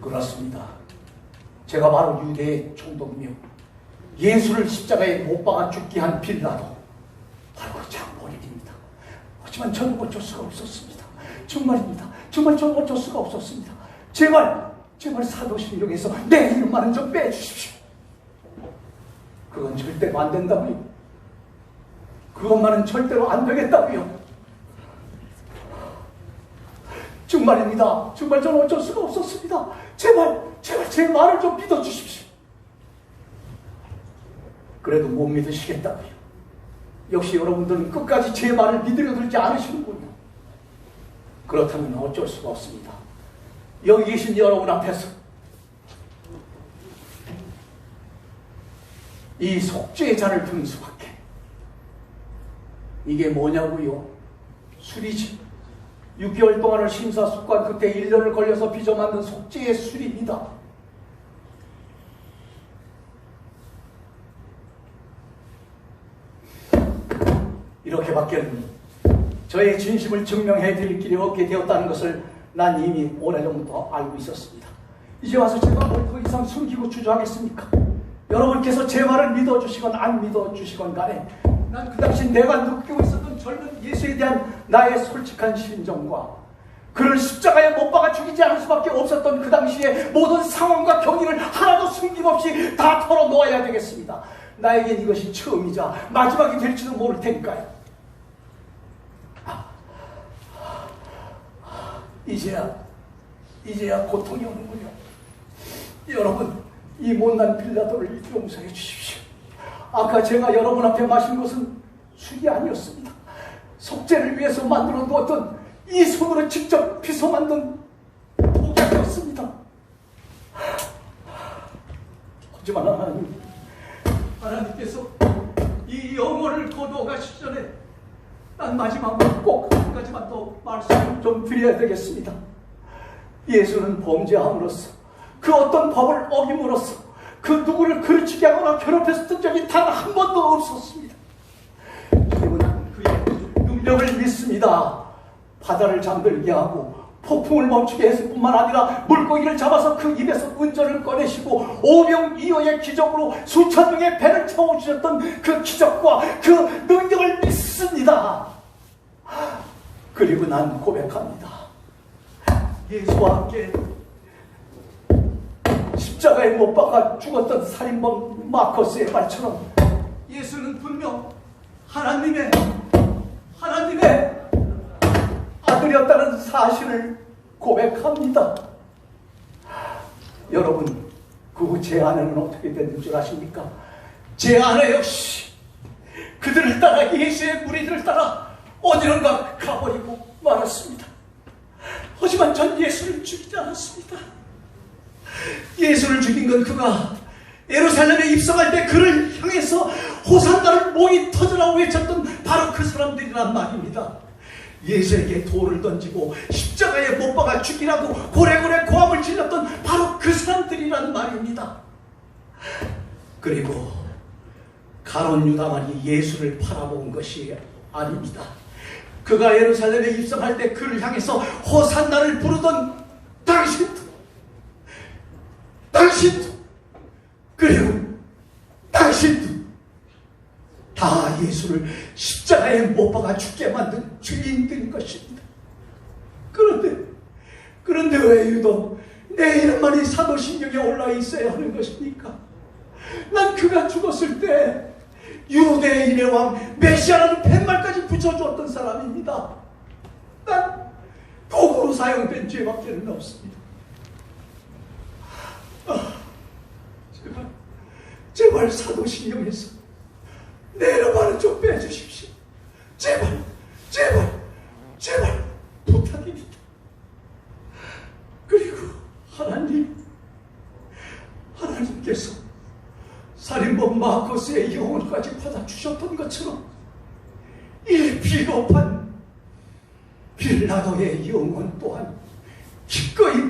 그렇습니다. 제가 바로 유대의 총독이며 예수를 십자가에 못 박아 죽게 한 빌라도 바로 그 장본인입니다. 하지만 저는 어쩔 수가 없었습니다. 정말입니다. 정말 저는 어쩔 수가 없었습니다. 제발 사도신경에서 내 이름만은 좀 빼주십시오. 그건 절대로 안 된다고요. 그것만은 절대로 안 되겠다고요. 정말입니다. 정말 저는 어쩔 수가 없었습니다. 제발 제 말을 좀 믿어주십시오. 그래도 못 믿으시겠다고요. 역시 여러분들은 끝까지 제 말을 믿으려 들지 않으시는군요. 그렇다면 어쩔 수가 없습니다. 여기 계신 여러분 앞에서 이 속죄의 잔을 든 수밖에. 이게 뭐냐고요? 술이지. 6개월 동안을 심사숙고한 그때 1년을 걸려서 빚어 만든 속죄의 술입니다. 이렇게밖에는 저의 진심을 증명해 드릴 길이 없게 되었다는 것을 난 이미 오래전부터 알고 있었습니다. 이제 와서 제가 뭘 더 이상 숨기고 주저하겠습니까? 여러분께서 제 말을 믿어주시건 안 믿어주시건 간에 난 그 당시 내가 느끼고 있었던 젊은 예수에 대한 나의 솔직한 심정과 그를 십자가에 못 박아 죽이지 않을 수밖에 없었던 그 당시의 모든 상황과 경위를 하나도 숨김없이 다 털어놓아야 되겠습니다. 나에겐 이것이 처음이자 마지막이 될지도 모를 테니까요. 이제야 고통이 오는군요. 여러분, 이 못난 빌라도를 용서해 주십시오. 아까 제가 여러분 앞에 마신 것은 술이 아니었습니다. 속죄를 위해서 만들어 두었던 이 손으로 직접 빚어 만든 독약이었습니다. 하지만 하나님께서 이 영혼을 거두어 가시기 전에 난 마지막으로 꼭 한 가지만 더 말씀을 좀 드려야 되겠습니다. 예수는 범죄함으로써 그 어떤 법을 어김으로써 그 누구를 그르치게 하거나 괴롭혔던 적이 단 한 번도 없었습니다. 그리고 나는 그의 능력을 믿습니다. 바다를 잠들게 하고 폭풍을 멈추게 했을 뿐만 아니라 물고기를 잡아서 그 입에서 은전을 꺼내시고 오병이어의 기적으로 수천 명의 배를 채워주셨던 그 기적과 그 능력을 믿습니다. 그리고 난 고백합니다. 예수와 함께 십자가에 못 박아 죽었던 살인범 마커스의 말처럼 예수는 분명 하나님의 아들이었다는 사실을 고백합니다. 여러분, 그 후 제 아내는 어떻게 됐는 줄 아십니까? 제 아내 역시 그들을 따라 예수의 무리들을 따라 어디론가 가버리고 말았습니다. 하지만 전 예수를 죽이지 않았습니다. 예수를 죽인 건 그가 예루살렘에 입성할 때 그를 향해서 호산나를 목이 터져라고 외쳤던 바로 그 사람들이란 말입니다. 예수에게 돌을 던지고 십자가에 못 박아 죽이라고 고래고래 고함을 질렀던 바로 그 사람들이란 말입니다. 그리고 가룟 유다만이 예수를 팔아본 것이 아닙니다. 그가 예루살렘에 입성할 때 그를 향해서 호산나를 부르던 당신도 그리고 당신도 다 예수를 십자가에 못 박아 죽게 만든 주인들인 것입니다. 그런데 왜 유독 내 이름만이 사도신경에 올라 있어야 하는 것입니까? 난 그가 죽었을 때 유대인의 왕 메시아라는 팻말까지 붙여주었던 사람입니다. 난 도구로 사용된 죄밖에는 없습니다. 제발 사도신경에서 내 이름만은 좀 빼주십시오. 제발 부탁입니다. 그리고 하나님께서 살인범 마커스의 영혼까지 받아주셨던 것처럼 이 비겁한 빌라도의 영혼 또한 기꺼이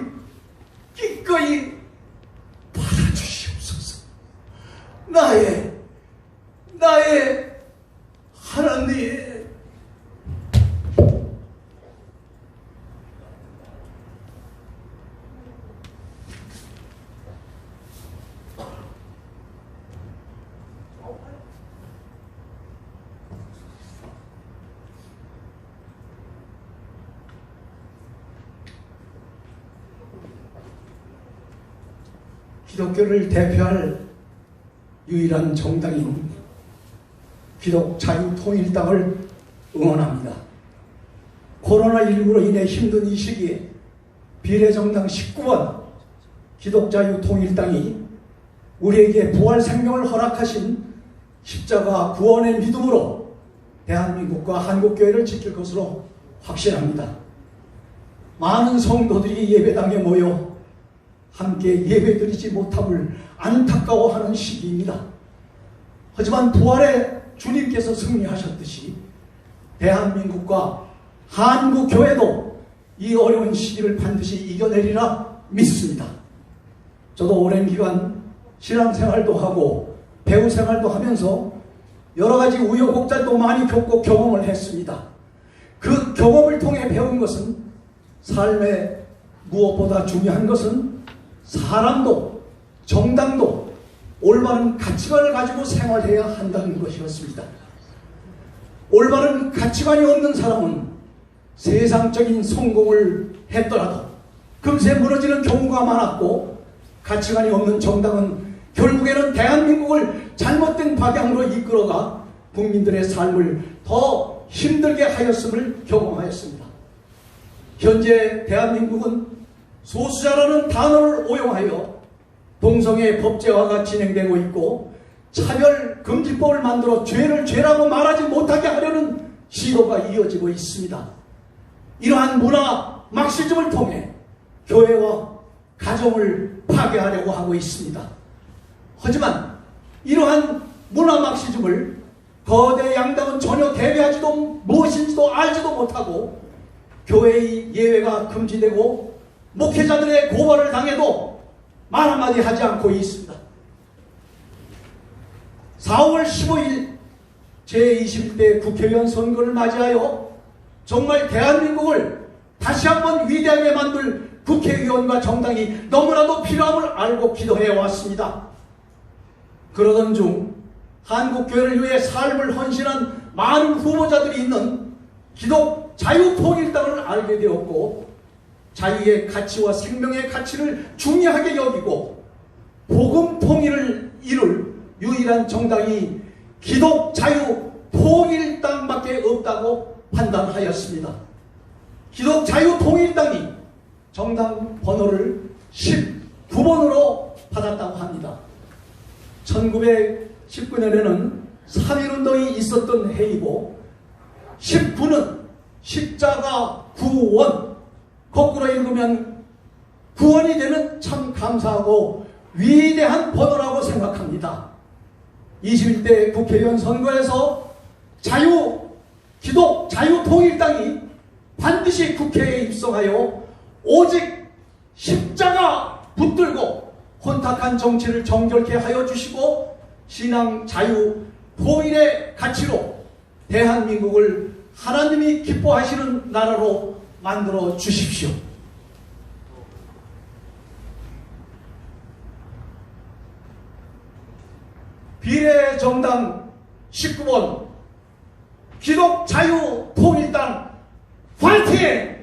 받아주시옵소서. 나의 하나님. 기독교를 대표할 유일한 정당인 기독자유통일당을 응원합니다. 코로나19로 인해 힘든 이 시기에 비례정당 19번 기독자유통일당이 우리에게 부활 생명을 허락하신 십자가 구원의 믿음으로 대한민국과 한국교회를 지킬 것으로 확신합니다. 많은 성도들이 예배당에 모여 함께 예배드리지 못함을 안타까워하는 시기입니다. 하지만 부활의 주님께서 승리하셨듯이 대한민국과 한국교회도 이 어려운 시기를 반드시 이겨내리라 믿습니다. 저도 오랜 기간 신앙생활도 하고 배우생활도 하면서 여러 가지 우여곡절도 많이 겪고 경험을 했습니다. 그 경험을 통해 배운 것은 삶에 무엇보다 중요한 것은 사람도 정당도 올바른 가치관을 가지고 생활해야 한다는 것이었습니다. 올바른 가치관이 없는 사람은 세상적인 성공을 했더라도 금세 무너지는 경우가 많았고, 가치관이 없는 정당은 결국에는 대한민국을 잘못된 방향으로 이끌어가 국민들의 삶을 더 힘들게 하였음을 경험하였습니다. 현재 대한민국은 소수자라는 단어를 오용하여 동성애 법제화가 진행되고 있고, 차별금지법을 만들어 죄를 죄라고 말하지 못하게 하려는 시도가 이어지고 있습니다. 이러한 문화 막시즘을 통해 교회와 가정을 파괴하려고 하고 있습니다. 하지만 이러한 문화 막시즘을 거대 양당은 전혀 대비하지도 무엇인지도 알지도 못하고, 교회의 예외가 금지되고 목회자들의 고발을 당해도 말 한마디 하지 않고 있습니다. 4월 15일 제21대 국회의원 선거를 맞이하여 정말 대한민국을 다시 한번 위대하게 만들 국회의원과 정당이 너무나도 필요함을 알고 기도해 왔습니다. 그러던 중 한국교회를 위해 삶을 헌신한 많은 후보자들이 있는 기독자유통일당을 알게 되었고, 자유의 가치와 생명의 가치를 중요하게 여기고 복음 통일을 이룰 유일한 정당이 기독자유통일당밖에 없다고 판단하였습니다. 기독자유통일당이 정당 번호를 19번으로 받았다고 합니다. 1919년에는 3.1운동이 있었던 해이고, 19는 십자가 구원, 거꾸로 읽으면 구원이 되는 참 감사하고 위대한 번호라고 생각합니다. 21대 국회의원 선거에서 기독 자유통일당이 반드시 국회에 입성하여 오직 십자가 붙들고 혼탁한 정치를 정결케 하여 주시고, 신앙 자유 통일의 가치로 대한민국을 하나님이 기뻐하시는 나라로 만들어 주십시오. 비례정당 19번 기독자유통일당 화이팅!